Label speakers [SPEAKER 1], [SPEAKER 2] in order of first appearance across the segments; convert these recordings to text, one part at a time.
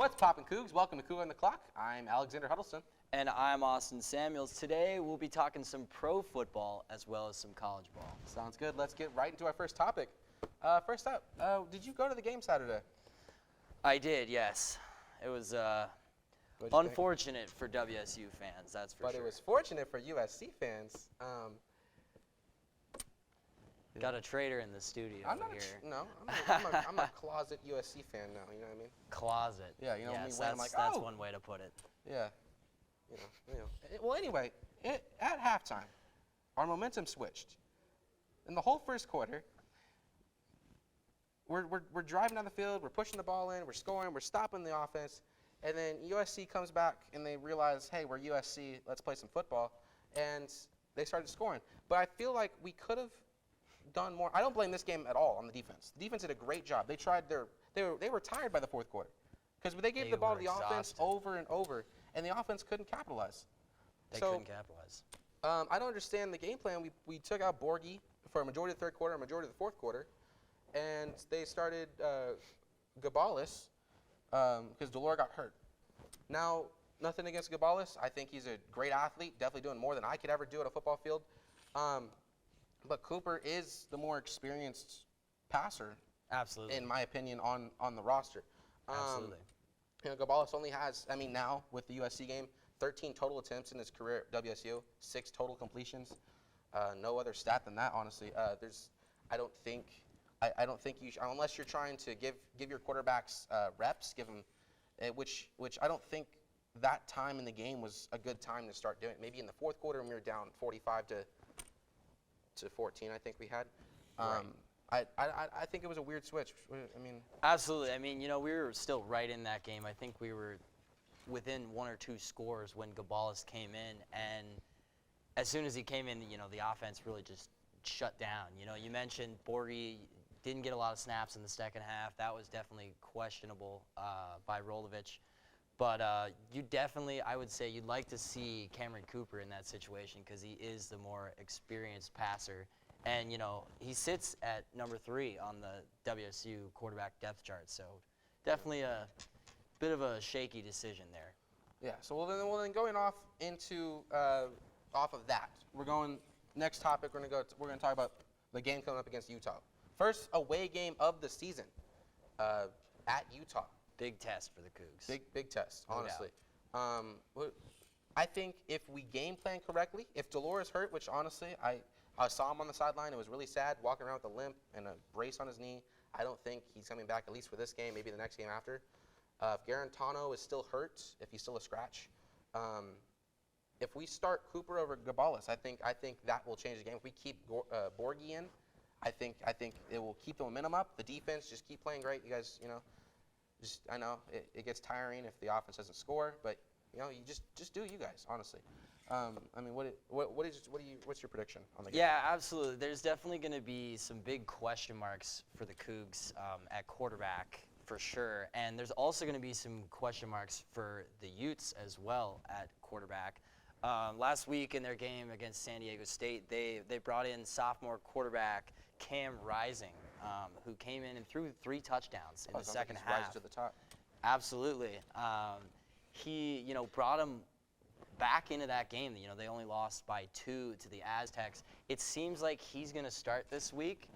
[SPEAKER 1] What's poppin', Cougs? Welcome to Coug on the Clock. I'm Alexander Huddleston.
[SPEAKER 2] And I'm Austin Samuels. Today we'll be talking some pro football as well as some college ball.
[SPEAKER 1] Sounds good. Let's get right into our first topic. First up, did you go to the game Saturday?
[SPEAKER 2] I did, yes. It was unfortunate for WSU fans, that's for sure.
[SPEAKER 1] But it was fortunate for USC fans.
[SPEAKER 2] Got a traitor in the studio here.
[SPEAKER 1] I'm a closet USC fan now, you know what I mean?
[SPEAKER 2] Closet.
[SPEAKER 1] Yeah, you know
[SPEAKER 2] yes,
[SPEAKER 1] me when I'm like,
[SPEAKER 2] that's
[SPEAKER 1] oh.
[SPEAKER 2] one way to put it.
[SPEAKER 1] Yeah. Well, anyway, at halftime, our momentum switched. In the whole first quarter, we're driving down the field, we're pushing the ball in, we're scoring, we're stopping the offense, and then USC comes back and they realize, hey, we're USC, let's play some football, and they started scoring. But I feel like we could have done more. I don't blame this game at all on the defense. The defense did a great job. They tried they were tired by the fourth quarter because they gave the ball to the offense over and over, and the offense couldn't capitalize.
[SPEAKER 2] They couldn't capitalize.
[SPEAKER 1] I don't understand the game plan. We took out Borghi for a majority of the third quarter, a majority of the fourth quarter, and they started Gabalis because Delore got hurt. Now, nothing against Gabalis. I think he's a great athlete, definitely doing more than I could ever do at a football field. But Cooper is the more experienced passer,
[SPEAKER 2] absolutely,
[SPEAKER 1] in my opinion, on the roster.
[SPEAKER 2] Absolutely.
[SPEAKER 1] Gabalis only has, now with the USC game, 13 total attempts in his career at WSU, 6 total completions. No other stat than that, honestly. I don't think you unless you're trying to give your quarterbacks reps, give them, which I don't think that time in the game was a good time to start doing it. Maybe in the fourth quarter when we were down 45 to 14, I think we had.
[SPEAKER 2] Right.
[SPEAKER 1] I think it was a weird switch.
[SPEAKER 2] Absolutely. We were still right in that game. I think we were within 1 or 2 scores when Gabalis came in, and as soon as he came in, the offense really just shut down. You mentioned Borghi didn't get a lot of snaps in the second half. That was definitely questionable by Rolovich. But you definitely, I would say, you'd like to see Cameron Cooper in that situation because he is the more experienced passer. And, he sits at number 3 on the WSU quarterback depth chart. So definitely a bit of a shaky decision there.
[SPEAKER 1] Yeah, so then going off of that, we're going, next topic, we're going to talk about the game coming up against Utah. First away game of the season at Utah.
[SPEAKER 2] Big test for the Cougs.
[SPEAKER 1] Big test, honestly. I think if we game plan correctly, if Delore is hurt, which honestly, I saw him on the sideline. It was really sad, walking around with a limp and a brace on his knee. I don't think he's coming back, at least for this game, maybe the next game after. If Garantano is still hurt, if he's still a scratch, if we start Cooper over Gabalis, I think that will change the game. If we keep Borghi in, I think it will keep the momentum up. The defense just keep playing great. You guys, I know it gets tiring if the offense doesn't score, but you just do you guys, honestly. What's your prediction on the game?
[SPEAKER 2] Yeah, absolutely. There's definitely going to be some big question marks for the Cougs at quarterback for sure, and there's also going to be some question marks for the Utes as well at quarterback. Last week in their game against San Diego State, they brought in sophomore quarterback Cam Rising, who came in and threw 3 touchdowns in the second half.
[SPEAKER 1] Rises to the top.
[SPEAKER 2] Absolutely. He, brought him back into that game. They only lost by 2 to the Aztecs. It seems like he's going to start this week,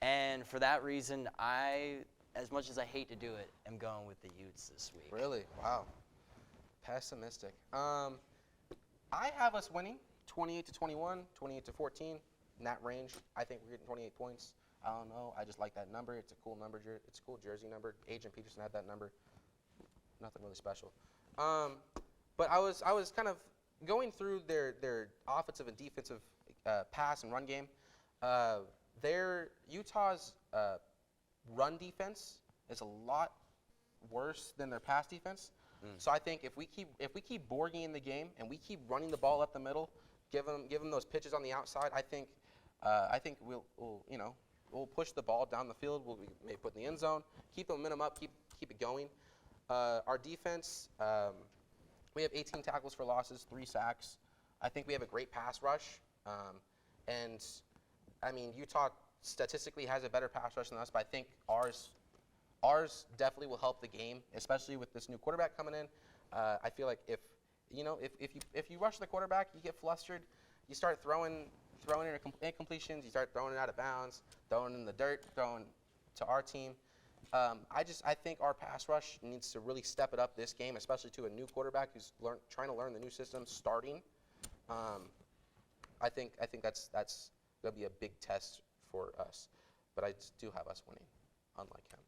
[SPEAKER 2] and for that reason, as much as I hate to do it, am going with the Utes this week.
[SPEAKER 1] Really? Wow. Pessimistic. I have us winning 28-21, 28-14, in that range. I think we're getting 28 points. I don't know. I just like that number. It's a cool number. It's a cool jersey number. Agent Peterson had that number. Nothing really special. But I was kind of going through their offensive and defensive pass and run game. Utah's run defense is a lot worse than their pass defense. So I think if we keep Borghi in the game and we keep running the ball up the middle, give them those pitches on the outside, I think we'll push the ball down the field. We may put in the end zone, keep the momentum up, keep it going. Our defense, we have 18 tackles for losses, 3 sacks. I think we have a great pass rush, Utah statistically has a better pass rush than us, but I think Ours definitely will help the game, especially with this new quarterback coming in. I feel like if you rush the quarterback, you get flustered. You start throwing incompletions. You start throwing it out of bounds, throwing it in the dirt, throwing to our team. I think our pass rush needs to really step it up this game, especially to a new quarterback who's trying to learn the new system starting. I think that's going to be a big test for us, but I just do have us winning, unlike him.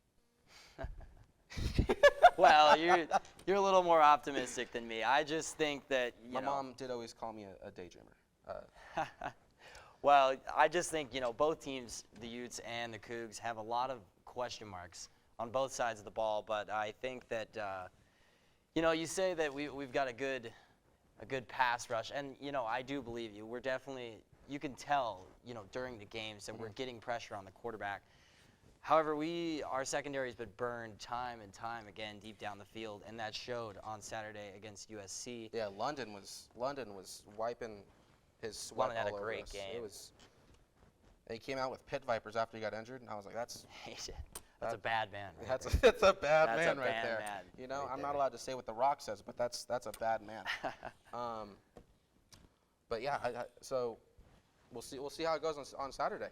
[SPEAKER 2] Well, you're a little more optimistic than me. I just think that
[SPEAKER 1] My mom did always call me a daydreamer.
[SPEAKER 2] Well, I just think both teams, the Utes and the Cougs, have a lot of question marks on both sides of the ball. But I think that you say that we've got a good pass rush, and I do believe you. We're definitely, you can tell during the games that we're getting pressure on the quarterback. However, our secondary has been burned time and time again deep down the field, and that showed on Saturday against USC.
[SPEAKER 1] Yeah, London was wiping his sweat
[SPEAKER 2] London had
[SPEAKER 1] all
[SPEAKER 2] a
[SPEAKER 1] over
[SPEAKER 2] great
[SPEAKER 1] us.
[SPEAKER 2] game.
[SPEAKER 1] He came out with pit vipers after he got injured, and I was like, that's
[SPEAKER 2] a bad man. Right
[SPEAKER 1] that's
[SPEAKER 2] there.
[SPEAKER 1] a bad
[SPEAKER 2] That's
[SPEAKER 1] man
[SPEAKER 2] a
[SPEAKER 1] right
[SPEAKER 2] bad
[SPEAKER 1] there.
[SPEAKER 2] man right
[SPEAKER 1] I'm
[SPEAKER 2] there.
[SPEAKER 1] not allowed to say what The Rock says, but that's a bad man. But yeah, so we'll see how it goes on Saturday.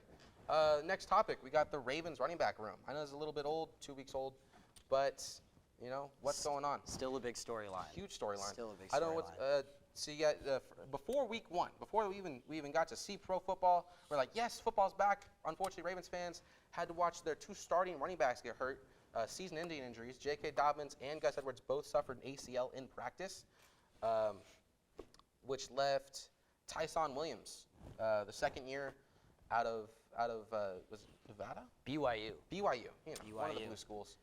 [SPEAKER 1] Next topic, we got the Ravens running back room. I know it's a little bit old, 2 weeks old, but what's going on?
[SPEAKER 2] Still a big storyline.
[SPEAKER 1] Huge storyline.
[SPEAKER 2] Still a big
[SPEAKER 1] I don't know what's. So you got before week 1, before we even got to see pro football, we're like, yes, football's back. Unfortunately, Ravens fans had to watch their 2 starting running backs get hurt, season-ending injuries. J.K. Dobbins and Gus Edwards both suffered an ACL in practice, which left Tyson Williams, the second year out of was it Nevada?
[SPEAKER 2] BYU.
[SPEAKER 1] BYU. One of the
[SPEAKER 2] BYU.
[SPEAKER 1] blue schools.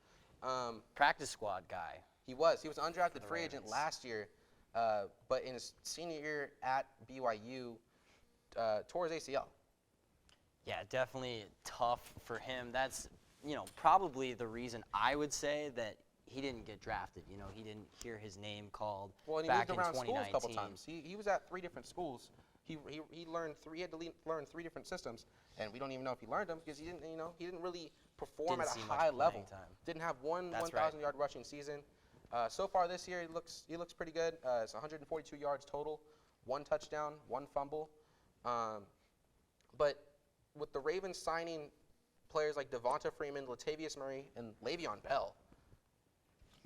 [SPEAKER 2] Practice squad guy.
[SPEAKER 1] He was an undrafted free agent
[SPEAKER 2] Ravens.
[SPEAKER 1] last year, but in his senior year at BYU, tore his ACL.
[SPEAKER 2] Yeah, definitely tough for him. That's, probably the reason I would say that he didn't get drafted. He didn't hear his name called
[SPEAKER 1] Well, and he
[SPEAKER 2] back
[SPEAKER 1] moved
[SPEAKER 2] in
[SPEAKER 1] around schools
[SPEAKER 2] 2019.
[SPEAKER 1] a couple times. He was at 3 different schools. He had to learn 3 different systems, and we don't even know if he learned them because he didn't really perform
[SPEAKER 2] Didn't
[SPEAKER 1] at
[SPEAKER 2] see
[SPEAKER 1] a
[SPEAKER 2] much
[SPEAKER 1] high
[SPEAKER 2] playing
[SPEAKER 1] level.
[SPEAKER 2] time.
[SPEAKER 1] Didn't have one
[SPEAKER 2] That's
[SPEAKER 1] 1,000-yard rushing season. So far this year, he looks pretty good. It's 142 yards total, 1 touchdown, 1 fumble. But with the Ravens signing players like Devonta Freeman, Latavius Murray, and Le'Veon Bell.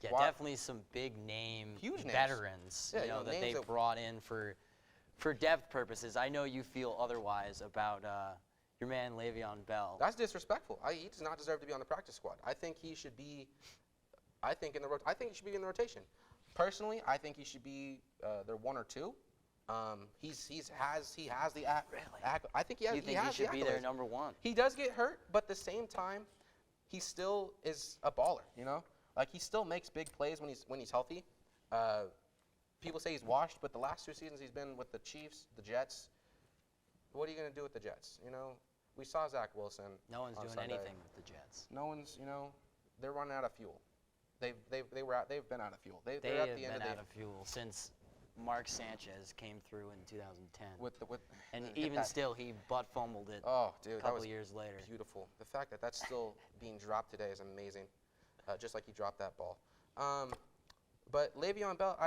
[SPEAKER 2] Yeah,
[SPEAKER 1] Why-
[SPEAKER 2] definitely some big name
[SPEAKER 1] Huge names.
[SPEAKER 2] veterans,
[SPEAKER 1] Yeah,
[SPEAKER 2] that
[SPEAKER 1] names
[SPEAKER 2] they
[SPEAKER 1] that-
[SPEAKER 2] brought in for depth purposes. I know you feel otherwise about your man Le'Veon Bell.
[SPEAKER 1] That's disrespectful. He does not deserve to be on the practice squad. I think he should be. I think he should be in the rotation. Personally, I think he should be their 1 or 2. He has the I think he has.
[SPEAKER 2] You think he should be their number 1?
[SPEAKER 1] He does get hurt, but at the same time, he still is a baller. Like he still makes big plays when he's healthy. People say he's washed, but the last 2 seasons he's been with the Chiefs, the Jets. What are you going to do with the Jets? We saw Zach Wilson.
[SPEAKER 2] No one's
[SPEAKER 1] on
[SPEAKER 2] doing
[SPEAKER 1] Sunday.
[SPEAKER 2] anything with the Jets.
[SPEAKER 1] No one's. They're running out of fuel. They've been out of fuel.
[SPEAKER 2] They
[SPEAKER 1] They're
[SPEAKER 2] have
[SPEAKER 1] at the end
[SPEAKER 2] been
[SPEAKER 1] of
[SPEAKER 2] out of fuel since Mark Sanchez came through in 2010. And
[SPEAKER 1] hit
[SPEAKER 2] even
[SPEAKER 1] that.
[SPEAKER 2] still, he butt fumbled it
[SPEAKER 1] Oh, dude,
[SPEAKER 2] a
[SPEAKER 1] that
[SPEAKER 2] couple
[SPEAKER 1] was
[SPEAKER 2] of years later.
[SPEAKER 1] beautiful. The fact that that's still being dropped today is amazing. Just like he dropped that ball. But Le'Veon Bell,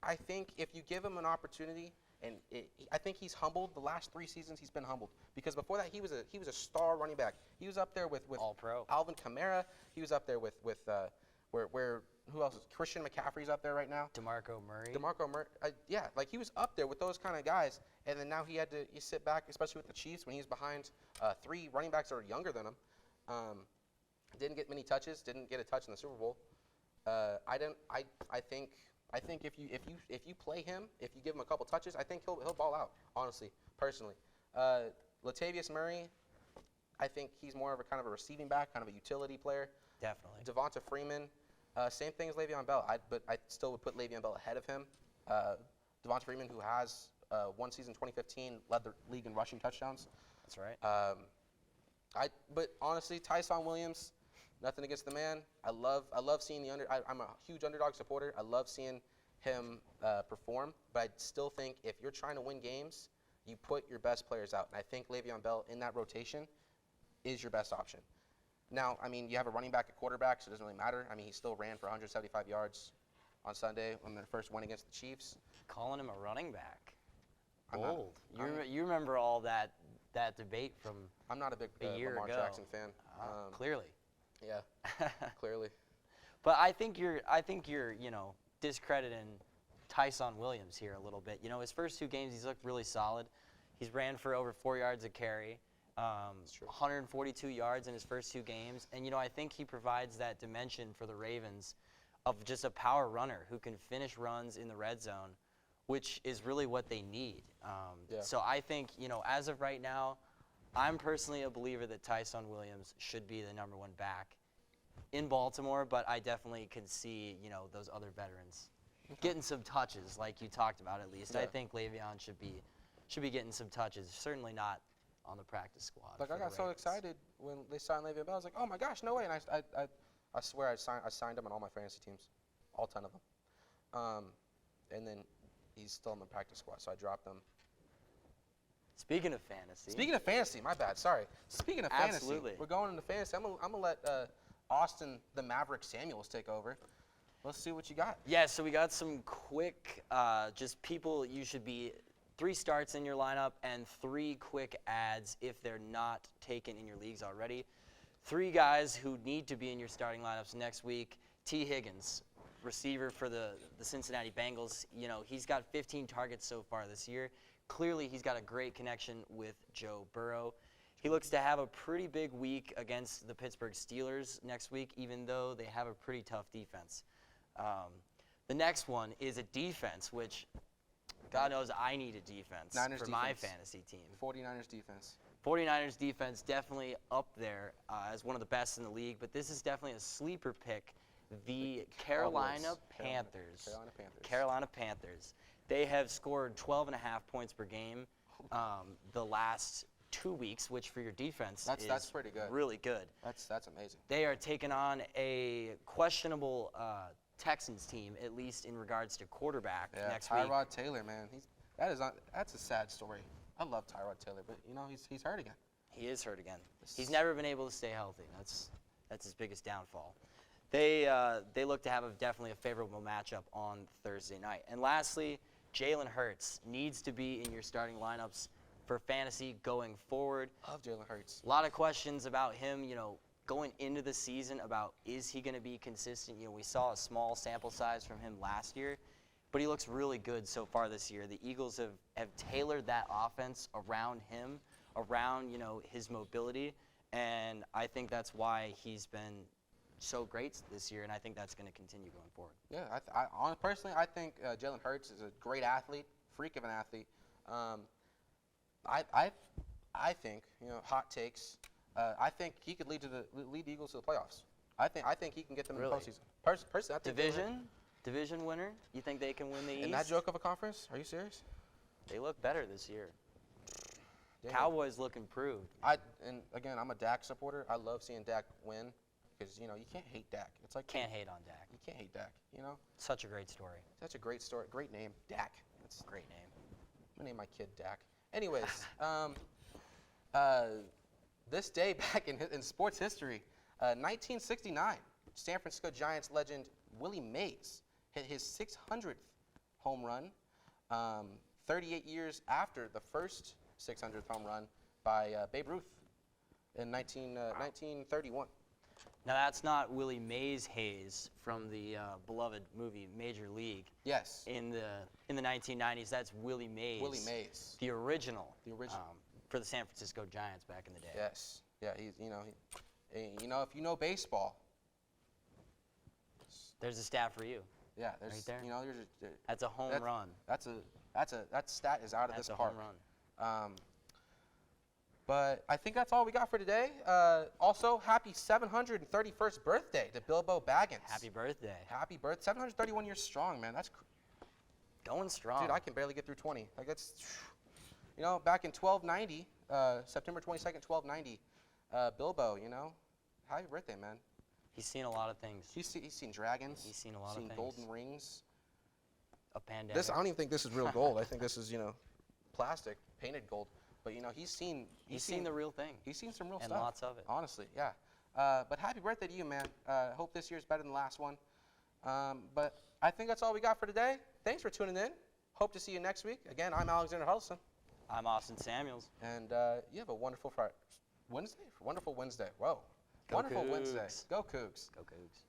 [SPEAKER 1] I think if you give him an opportunity, and I think he's humbled. The last 3 seasons he's been humbled because before that he was a star running back. He was up there with
[SPEAKER 2] All-Pro.
[SPEAKER 1] Alvin Kamara. He was up there with who else? Christian McCaffrey's up there right now.
[SPEAKER 2] DeMarco Murray.
[SPEAKER 1] DeMarco Murray, yeah, like he was up there with those kind of guys, and then now he had to sit back, especially with the Chiefs when he was behind 3 running backs that are younger than him. Didn't get many touches, didn't get a touch in the Super Bowl. I think if you play him, if you give him a couple touches, I think he'll ball out. Honestly, personally, Latavius Murray, I think he's more of a kind of a receiving back, kind of a utility player.
[SPEAKER 2] Definitely.
[SPEAKER 1] Devonta Freeman, same thing as Le'Veon Bell. But I still would put Le'Veon Bell ahead of him. Devonta Freeman, who has 1 season 2015, led the league in rushing touchdowns.
[SPEAKER 2] That's right.
[SPEAKER 1] But honestly, Tyson Williams, nothing against the man. I love seeing the I'm a huge underdog supporter. I love seeing him perform. But I still think if you're trying to win games, you put your best players out. And I think Le'Veon Bell in that rotation is your best option. Now, I mean, you have a running back at quarterback, so it doesn't really matter. I mean, he still ran for 175 yards on Sunday when their first win against the Chiefs.
[SPEAKER 2] Calling him a running back.
[SPEAKER 1] I'm not-
[SPEAKER 2] Bold. You remember all that debate from
[SPEAKER 1] I'm not a big
[SPEAKER 2] a year
[SPEAKER 1] Lamar
[SPEAKER 2] ago.
[SPEAKER 1] Jackson fan.
[SPEAKER 2] Clearly.
[SPEAKER 1] Yeah, clearly.
[SPEAKER 2] But I think you're discrediting Tyson Williams here a little bit. You know, his first 2 games he's looked really solid. He's ran for over 4 yards a carry.
[SPEAKER 1] True.
[SPEAKER 2] 142 yards in his first 2 games. And, you know, I think he provides that dimension for the Ravens of just a power runner who can finish runs in the red zone, which is really what they need.
[SPEAKER 1] Yeah.
[SPEAKER 2] So I think, you know, as of right now, I'm personally a believer that Tyson Williams should be the #1 back in Baltimore, but I definitely can see, you know, those other veterans getting some touches, like you talked about at least.
[SPEAKER 1] Yeah.
[SPEAKER 2] I think Le'Veon should be getting some touches, certainly not on the practice squad.
[SPEAKER 1] Like,
[SPEAKER 2] for
[SPEAKER 1] I
[SPEAKER 2] the
[SPEAKER 1] got so
[SPEAKER 2] Ravens.
[SPEAKER 1] excited when they signed Le'Veon Bell. I was like, oh my gosh, no way! And I swear I signed him on all my fantasy teams, all 10 of them. And then he's still in the practice squad, so I dropped him.
[SPEAKER 2] Speaking of fantasy.
[SPEAKER 1] Speaking of fantasy, my bad, sorry. Speaking of
[SPEAKER 2] Absolutely.
[SPEAKER 1] fantasy, we're going into fantasy. I'm gonna let Austin the Maverick Samuels take over. Let's see what you got.
[SPEAKER 2] Yeah, so we got some quick, just people you should be 3 starts in your lineup and 3 quick ads if they're not taken in your leagues already. 3 guys who need to be in your starting lineups next week. T. Higgins, receiver for the Cincinnati Bengals. You know, he's got 15 targets so far this year. Clearly, he's got a great connection with Joe Burrow. He looks to have a pretty big week against the Pittsburgh Steelers next week, even though they have a pretty tough defense. The next one is a defense, which God knows I need a defense for my fantasy team.
[SPEAKER 1] 49ers defense.
[SPEAKER 2] 49ers defense definitely up there as one of the best in the league, but this is definitely a sleeper pick. The Carolina Panthers. Carolina Panthers. They have scored 12.5 points per game the last 2 weeks, which for your defense
[SPEAKER 1] that's pretty good.
[SPEAKER 2] Really good.
[SPEAKER 1] That's amazing.
[SPEAKER 2] They are taking on a questionable Texans team, at least in regards to quarterback next week.
[SPEAKER 1] Tyrod Taylor, man, that's a sad story. I love Tyrod Taylor, but you know he's hurt again.
[SPEAKER 2] He is hurt again. He's never been able to stay healthy. That's his biggest downfall. They look to have definitely a favorable matchup on Thursday night. And lastly, Jalen Hurts needs to be in your starting lineups for fantasy going forward.
[SPEAKER 1] Love Jalen Hurts.
[SPEAKER 2] A lot of questions about him, you know, going into the season about is he going to be consistent. You know, we saw a small sample size from him last year, but he looks really good so far this year. The Eagles have tailored that offense around him, around, you know, his mobility, and I think that's why he's been so great this year, and I think that's going to continue going forward.
[SPEAKER 1] Yeah, personally, I think Jalen Hurts is a great athlete, freak of an athlete. I think, you know, hot takes. I think he could lead the Eagles to the playoffs. I think he can get them in the postseason. Personally, I think
[SPEAKER 2] Division winner. You think they can win the East?
[SPEAKER 1] in that joke of a conference? Are you serious?
[SPEAKER 2] They look better this year.
[SPEAKER 1] Damn.
[SPEAKER 2] Cowboys look improved.
[SPEAKER 1] And again, I'm a Dak supporter. I love seeing Dak win because you know you can't hate Dak. It's like
[SPEAKER 2] Can't hate on Dak.
[SPEAKER 1] you can't hate Dak. You know,
[SPEAKER 2] Such a great story.
[SPEAKER 1] such a great story, great name, Dak. That's
[SPEAKER 2] Great name.
[SPEAKER 1] I'm gonna name my kid Dak. Anyways, this day back in sports history, 1969, San Francisco Giants legend Willie Mays hit his 600th home run, 38 years after the first 600th home run by Babe Ruth in 1931.
[SPEAKER 2] Now that's not Willie Mays Hayes from the beloved movie Major League.
[SPEAKER 1] Yes.
[SPEAKER 2] In the 1990s, that's Willie Mays.
[SPEAKER 1] Willie Mays.
[SPEAKER 2] The original.
[SPEAKER 1] The original.
[SPEAKER 2] For the San Francisco Giants back in the day.
[SPEAKER 1] Yes. Yeah. He's if you know baseball.
[SPEAKER 2] There's a stat for you.
[SPEAKER 1] Yeah. There's
[SPEAKER 2] Right there.
[SPEAKER 1] That's
[SPEAKER 2] a home run.
[SPEAKER 1] That stat is out of
[SPEAKER 2] That's
[SPEAKER 1] this
[SPEAKER 2] a
[SPEAKER 1] park.
[SPEAKER 2] home run.
[SPEAKER 1] But I think that's all we got for today. Also, happy 731st birthday to Bilbo Baggins.
[SPEAKER 2] Happy birthday.
[SPEAKER 1] Happy birthday. 731 years strong, man. That's
[SPEAKER 2] Going strong.
[SPEAKER 1] dude, I can barely get through 20. Like it's, you know, back in 1290, September 22nd, 1290, Bilbo, you know, happy birthday, man.
[SPEAKER 2] He's seen a lot of things.
[SPEAKER 1] He's seen dragons.
[SPEAKER 2] He's seen a lot of things.
[SPEAKER 1] Golden rings.
[SPEAKER 2] A pandemic.
[SPEAKER 1] This I don't even think this is real gold. I think this is, you know, plastic, painted gold. But you know, he's seen
[SPEAKER 2] the real thing.
[SPEAKER 1] He's seen some real
[SPEAKER 2] And
[SPEAKER 1] stuff.
[SPEAKER 2] lots of it.
[SPEAKER 1] Honestly, yeah. But happy birthday to you, man. Hope this year's better than the last one. But I think that's all we got for today. Thanks for tuning in. Hope to see you next week. Again, I'm Alexander Huddleston.
[SPEAKER 2] I'm Austin Samuels.
[SPEAKER 1] And you have a wonderful Wednesday. Wonderful Wednesday. Whoa.
[SPEAKER 2] Go
[SPEAKER 1] Wonderful
[SPEAKER 2] Cougs.
[SPEAKER 1] Wednesday. Go Cougs.
[SPEAKER 2] Go Cougs.